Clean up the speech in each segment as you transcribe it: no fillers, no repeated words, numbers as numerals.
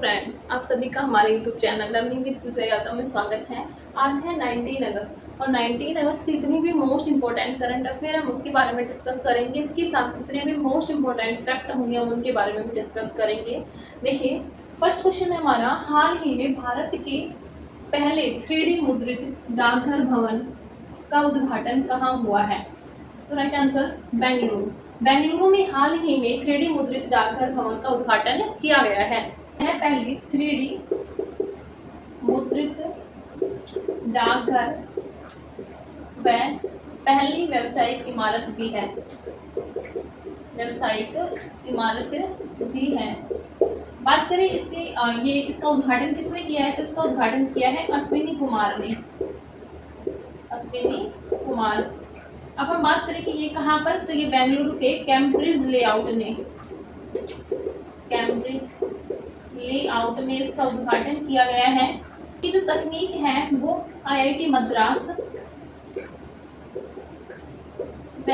Friends, आप सभी का हमारे यूट्यूब चैनल लर्निंग विद पूजा यादव में स्वागत है। आज है 19 अगस्त और 19 अगस्त की जितनी भी मोस्ट इंपॉर्टेंट करंट अफेयर हम उसके बारे में डिस्कस करेंगे। इसके साथ जितने भी मोस्ट इंपॉर्टेंट फैक्ट होंगे हम उनके बारे में भी डिस्कस करेंगे। देखिए, फर्स्ट क्वेश्चन है हमारा, हाल ही में भारत के पहले 3D मुद्रित डाकघर भवन का उद्घाटन कहाँ हुआ है? तो राइट आंसर बेंगलुरु। बेंगलुरु में हाल ही में 3D मुद्रित डाकघर भवन का उद्घाटन किया गया है। पहली 3D मुद्रित डाकघर व पहली व्यावसायिक इमारत भी है। व्यावसायिक इमारत भी है। बात करें इसका उद्घाटन किसने किया है? तो इसका उद्घाटन किया है अश्विनी कुमार ने। अश्विनी कुमार। अब हम बात करें कि ये कहाँ पर, तो ये बेंगलुरु के कैम्ब्रिज लेआउट ने, कैम्ब्रिज लेआउट में इसका उद्घाटन किया गया है। कि जो तकनीक है वो IIT मद्रास व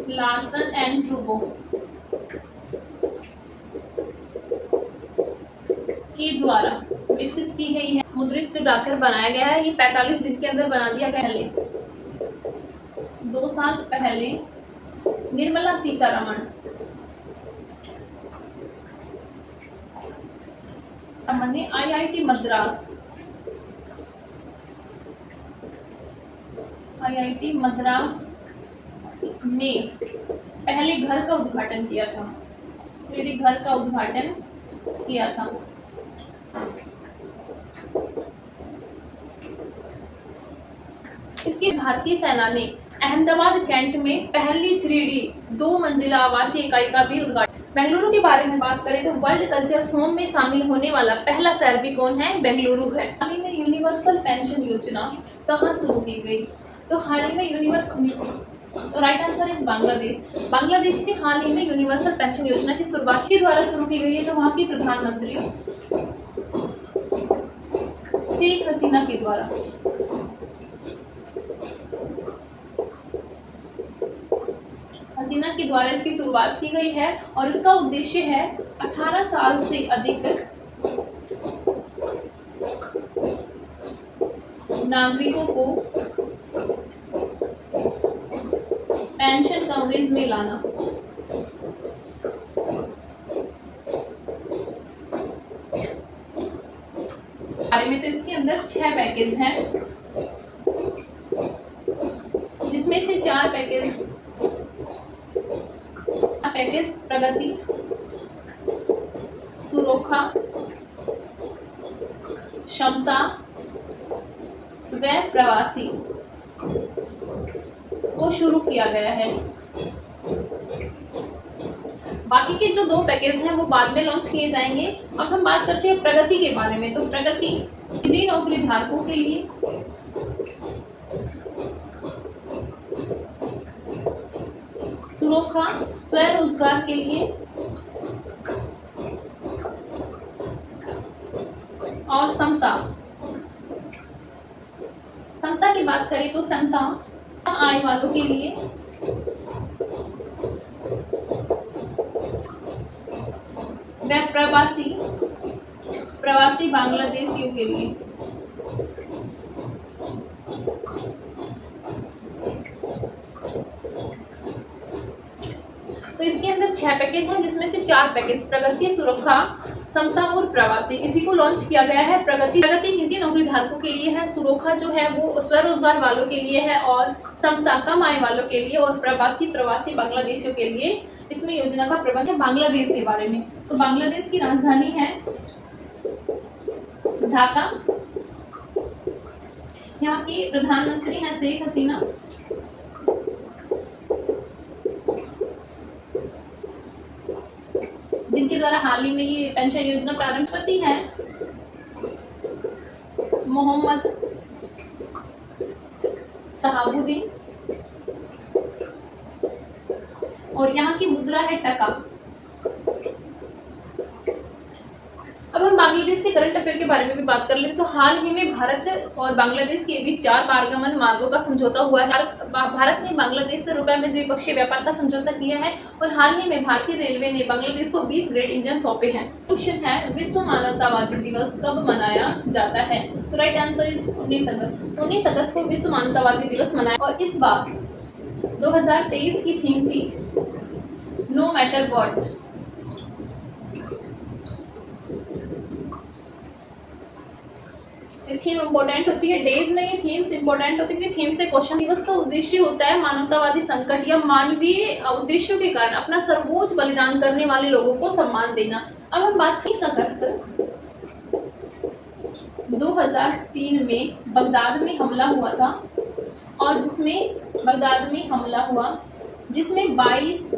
लार्सन एंड टूब्रो के द्वारा विकसित की गई है। मुद्रित जो डाकघर बनाया गया है ये 45 दिन के अंदर बना दिया गया है। 2 साल पहले निर्मला सीतारमण ने IIT मद्रास में पहले घर का उद्घाटन किया था। 3D घर का उद्घाटन किया था। इसके भारतीय सेना ने अहमदाबाद कैंट में पहली 3D 2 मंजिला आवासीय इकाई का भी उद्घाटन। बेंगलुरु के बारे में बात करें तो वर्ल्ड कल्चर फोरम में शामिल होने वाला पहला शहर भी कौन है? बेंगलुरु है। हाल ही में यूनिवर्सल पेंशन योजना कहाँ शुरू की गई? तो हाल ही में तो right answer is Bangladesh. Bangladesh में हाल ही में यूनिवर्सल पेंशन योजना की शुरुआत के द्वारा शुरू की गई है। तो वहाँ की प्रधानमंत्री शेख हसीना के द्वारा। हसीना के द्वारा इसकी शुरुआत की गई है और इसका उद्देश्य है 18 साल से अधिक नागरिकों को पेंशन कवरेज में लाना। बारे में तो इसके अंदर 6 पैकेज हैं, जिसमें से 4 पैकेज प्रगति, सुरक्षा, क्षमता व प्रवासी को शुरू किया गया है। बाकी के जो 2 पैकेज हैं वो बाद में लॉन्च किए जाएंगे। अब हम बात करते हैं प्रगति के बारे में। तो प्रगति निजी नौकरी धारकों के लिए, सुरक्षा स्वरोजगार के लिए और समता की बात करें तो समता आय वालों के लिए व प्रवासी बांग्लादेशियों के लिए। तो इसके अंदर 6 पैकेज हैं, जिसमें से 4 पैकेज प्रगति, सुरक्षा, समता और प्रवासी, इसी को लॉन्च किया गया है। प्रगति निजी नौकरी धारकों के लिए है, सुरक्षा जो है वो स्वरोजगार वालों के लिए है और समता कम आय वालों के लिए और प्रवासी बांग्लादेशियों के लिए इसमें योजना का प्रबंध है। बांग्लादेश के बारे में, तो बांग्लादेश की राजधानी है ढाका। यहाँ की प्रधानमंत्री है शेख हसीना। जिनके द्वारा हाल ही में ये पेंशन योजना प्रारंभ होती है मोहम्मद शहाबुद्दीन और यहाँ की मुद्रा है टका। अब हम बांग्लादेश के करंट अफेयर के बारे में भी बात कर लें तो हाल ही में भारत और बांग्लादेश के बीच 4 पारगमन मार्गों का समझौता हुआ है। भारत ने बांग्लादेश से रुपए में द्विपक्षीय व्यापार का समझौता किया है और हाल ही में भारतीय रेलवे ने बांग्लादेश को 20 ग्रेड इंजन सौंपे हैं। क्वेश्चन है, विश्व मानवतावादी दिवस कब मनाया जाता है? तो राइट आंसर इज 19 अगस्त। 19 अगस्त को विश्व मानवतावादी दिवस मनाया और इस बार 2023 की थीम थी no matter what. Theme important होती है, डेज में ये थीम्स इंपॉर्टेंट होती है। थीम से क्वेश्चन। दिवस का उद्देश्य होता है मानवतावादी संकट या मानवीय उद्देश्यों के कारण अपना सर्वोच्च बलिदान करने वाले लोगों को सम्मान देना। अब हम बात करें, 20 अगस्त 2003 में बगदाद में हमला हुआ था और जिसमें 22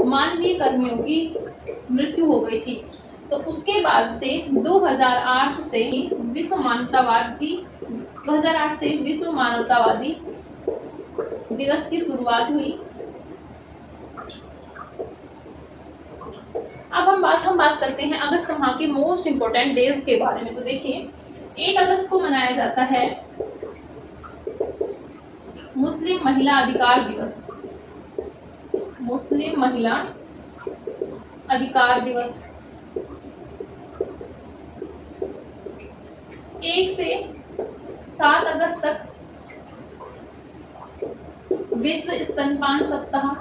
मानवीय कर्मियों की मृत्यु हो गई थी। तो उसके बाद से 2008 से विश्व मानवतावादी दिवस की शुरुआत हुई। अब हम बात करते हैं अगस्त माह के मोस्ट इम्पोर्टेंट डेज के बारे में। तो देखिए, 1 अगस्त को मनाया जाता है मुस्लिम महिला अधिकार दिवस। मुस्लिम महिला अधिकार दिवस 1 से 7 अगस्त तक विश्व स्तनपान सप्ताह।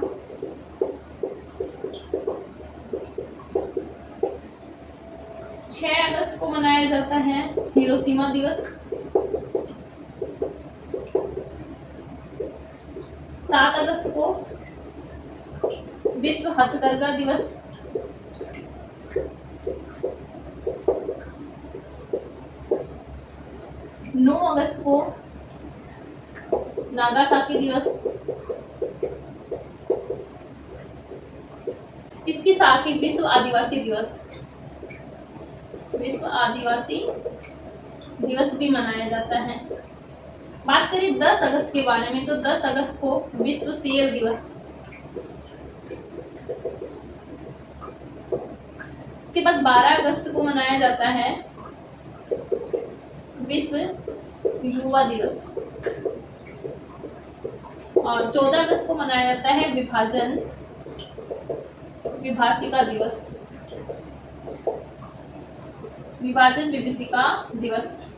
6 अगस्त को मनाया जाता है हिरोशिमा दिवस। 7 अगस्त को विश्व हथकरघा दिवस। 9 अगस्त को नागासाकी दिवस। इसके साथ ही विश्व आदिवासी दिवस भी मनाया जाता है। बात करें 10 अगस्त के बारे में तो 10 अगस्त को विश्व शेर दिवस। इसके बाद 12 अगस्त को मनाया जाता है विश्व युवा दिवस और 14 अगस्त को मनाया जाता है विभाजिका दिवस।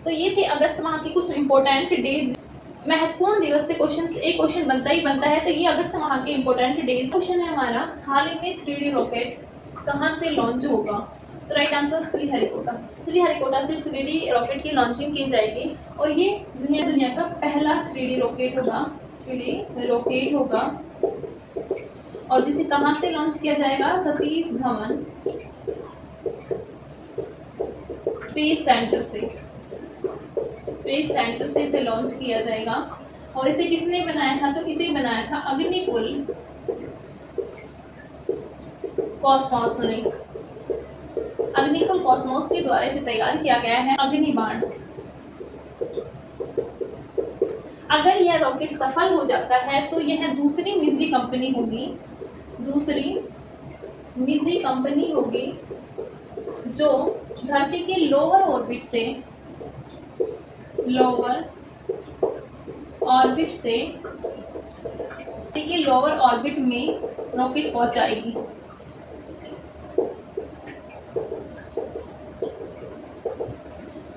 तो ये थे अगस्त माह की कुछ इंपॉर्टेंट डेज। महत्वपूर्ण दिवस से एक क्वेश्चन बनता है, तो ये अगस्त माह के इंपॉर्टेंट डेज। क्वेश्चन है हमारा, हाल ही में 3D रॉकेट कहाँ से लॉन्च होगा? तो राइट आंसर श्रीहरिकोटा से 3D रॉकेट की लॉन्चिंग की जाएगी और ये दुनिया का पहला 3D रॉकेट होगा और जिसे कहाँ से लॉन्च किया जाएगा? सतीश धवन स्पेस सेंटर से इसे लॉन्च किया जाएगा। और इसे किसने बनाया था? तो इसे बनाया था अग्निकुल कॉस्मोस के द्वारा इसे तैयार किया गया है। अग्निबाण। अगर यह रॉकेट सफल हो जाता है तो यह दूसरी निजी कंपनी होगी जो धरती के लोअर ऑर्बिट में रॉकेट पहुंचाएगी।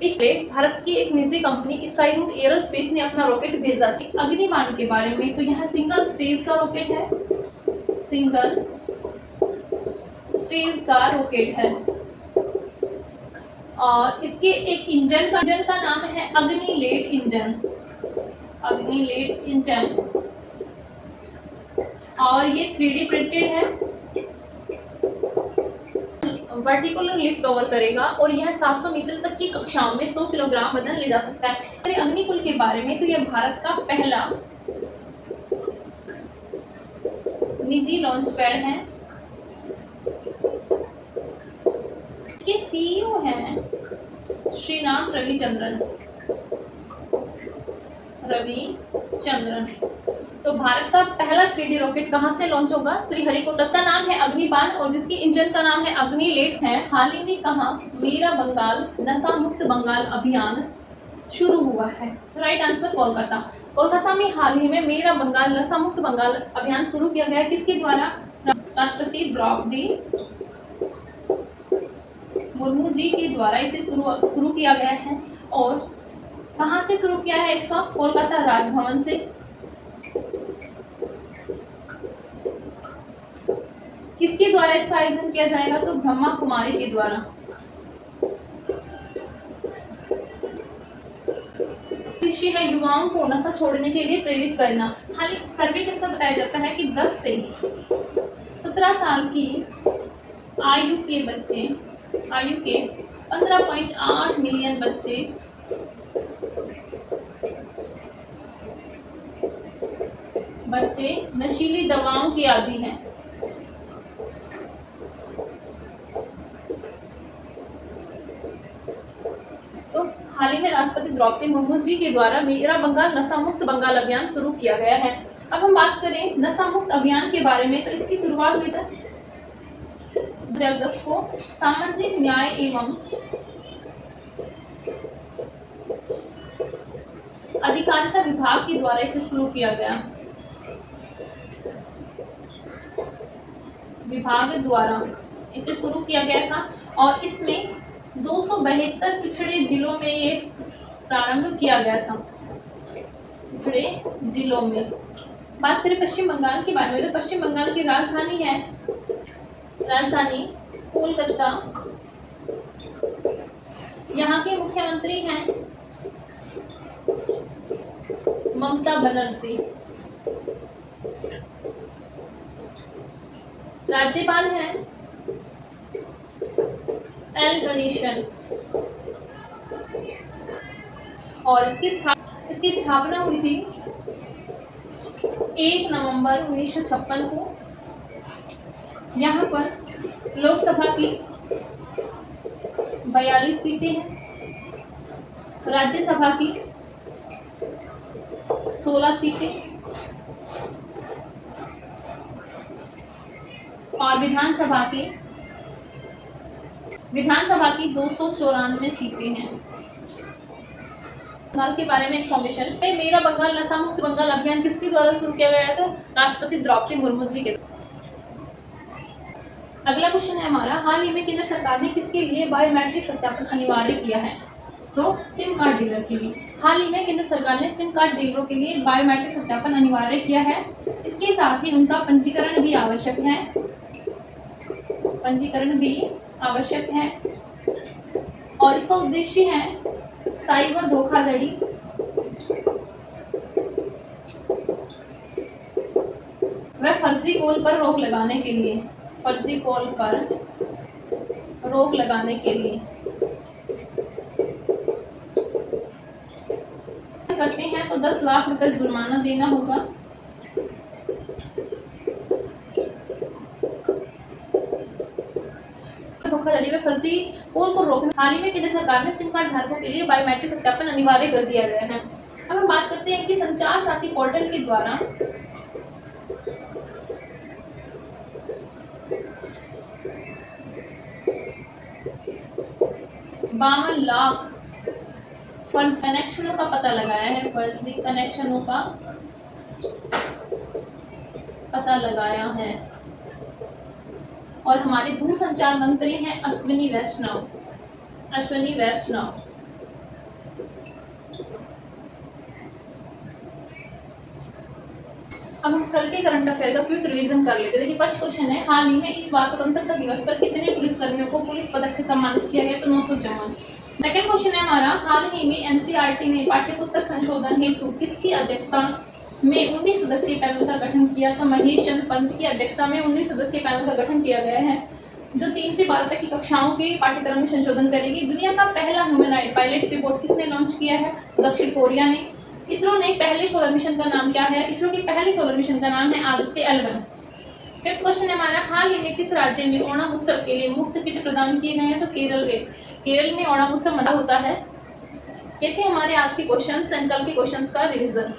इसलिए भारत की एक निजी कंपनी स्काईरूट एरोस्पेस ने अपना रॉकेट भेजा था। अग्निबाण के बारे में तो यह सिंगल स्टेज का रॉकेट है और इसके एक इंजन का नाम है अग्निलेट इंजन और ये 3D प्रिंटेड है। वर्टिकुलर लिफ्ट ओवर करेगा और यह 700 मीटर तक की कक्षाओं में 100 किलोग्राम वजन ले जा सकता है। अग्निकुल के बारे में तो यह भारत का पहला निजी लॉन्च पैड है। इसके सीईओ हैं श्रीनाथ रविचंद्रन। तो भारत का पहला 3D रॉकेट कहाँ से लॉन्च होगा? श्रीहरिकोटा। इसका नाम है अग्निबाण और जिसकी इंजन का नाम है अग्निलेट है। हाल ही में कहाँ मेरा बंगाल नशा मुक्त बंगाल अभियान शुरू हुआ है? Right answer Kolkata. कोलकाता में हाल ही में मेरा बंगाल नशा मुक्त बंगाल अभियान शुरू किया गया है। किसके द्वारा? राष्ट्रपति द्रौपदी मुर्मू जी के द्वारा इसे शुरू किया गया है। और कहाँ से शुरू किया है इसका? कोलकाता राजभवन से। किसके द्वारा इसका आयोजन किया जाएगा? तो ब्रह्मा कुमारी के द्वारा। उद्देश्य है युवाओं को नशा छोड़ने के लिए प्रेरित करना। हाल सर्वे के अनुसार बताया जाता है कि 10 से 17 साल की आयु के 15.8 मिलियन बच्चे नशीली दवाओं के आदी हैं। तो हाल ही में राष्ट्रपति द्रौपदी मुर्मू जी के द्वारा मेरा बंगाल नशा मुक्त बंगाल अभियान शुरू किया गया है। अब हम बात करें नशा मुक्त अभियान के बारे में, तो इसकी शुरुआत हुई थी 2010 को सामाजिक न्याय एवं अधिकारिता विभाग के द्वारा इसे शुरू किया गया। विभाग द्वारा इसे शुरू किया गया था और इसमें 272 पिछड़े जिलों में ये प्रारंभ किया गया था। पिछड़े जिलों में बात करें पश्चिम बंगाल के बारे में, तो पश्चिम बंगाल की राजधानी है कोलकाता। यहाँ के मुख्यमंत्री हैं ममता बनर्जी। राज्यपाल हैं एल गणेशन और इसकी स्थापना हुई थी 1 नवंबर 1956 को। यहाँ पर लोकसभा की 42 सीटें हैं, राज्यसभा की 16 सीटें और विधानसभा की 294 सीटें हैं। बंगाल के बारे में इंफॉर्मेशन, मेरा बंगाल नशा मुक्त बंगाल अभियान किसके द्वारा शुरू किया गया था? राष्ट्रपति द्रौपदी मुर्मू जी के। अगला क्वेश्चन है हमारा, हाल ही में केंद्र सरकार ने किसके लिए बायोमेट्रिक सत्यापन अनिवार्य किया है? तो सिम कार्ड डीलर के लिए। हाल ही में केंद्र सरकार ने सिम कार्ड डीलरों के लिए बायोमेट्रिक सत्यापन अनिवार्य किया है। इसके साथ ही उनका पंजीकरण भी आवश्यक है। और इसका उद्देश्य है साइबर धोखाधड़ी व फर्जी कॉल पर रोक लगाने के लिए करते हैं तो 10 लाख रुपए जुर्माना देना होगा। धोखाधड़ी में फर्जी कॉल को रोकने हाल ही में केंद्र सरकार ने सिम कार्ड धारकों के लिए बायोमेट्रिक सत्यापन अनिवार्य कर दिया गया है। अब हम बात करते हैं कि संचार साथी पोर्टल के द्वारा 52 लाख फर्जी कनेक्शनों का पता लगाया है। और हमारे दूरसंचार मंत्री हैं अश्विनी वैष्णव। अब हम कल के करंट अफेयर का क्विक रिवीजन कर लेते हैं। देखिए फर्स्ट क्वेश्चन है, हाल ही में इस बार स्वतंत्रता दिवस पर कितने पुलिसकर्मियों को पुलिस पदक से सम्मानित किया गया? तो 954। सेकंड क्वेश्चन है हमारा, हाल ही में एनसीईआरटी ने पाठ्यपुस्तक संशोधन हेतु किसकी अध्यक्षता में 19 सदस्यीय पैनल का गठन किया? था महेश चंद्र पंत की अध्यक्षता में 19 सदस्यीय पैनल का गठन किया गया है, जो 3 से 12 तक की कक्षाओं के पाठ्यक्रम में संशोधन करेगी। दुनिया का पहला ह्यूमनॉइड पायलट पिलोट किसने लॉन्च किया है? दक्षिण कोरिया ने। इसरो ने पहले सोलर मिशन का नाम क्या है? इसरो की पहले सोलर मिशन का नाम है आदित्य L1। फिफ्थ क्वेश्चन है हमारा, हाल ही में किस राज्य में ओणम उत्सव के लिए मुफ्त किट प्रदान किए गए हैं? तो केरल में ओणम उत्सव मनाया होता है। ये थे हमारे आज के क्वेश्चंस एंड कल के क्वेश्चंस का रिवीजन।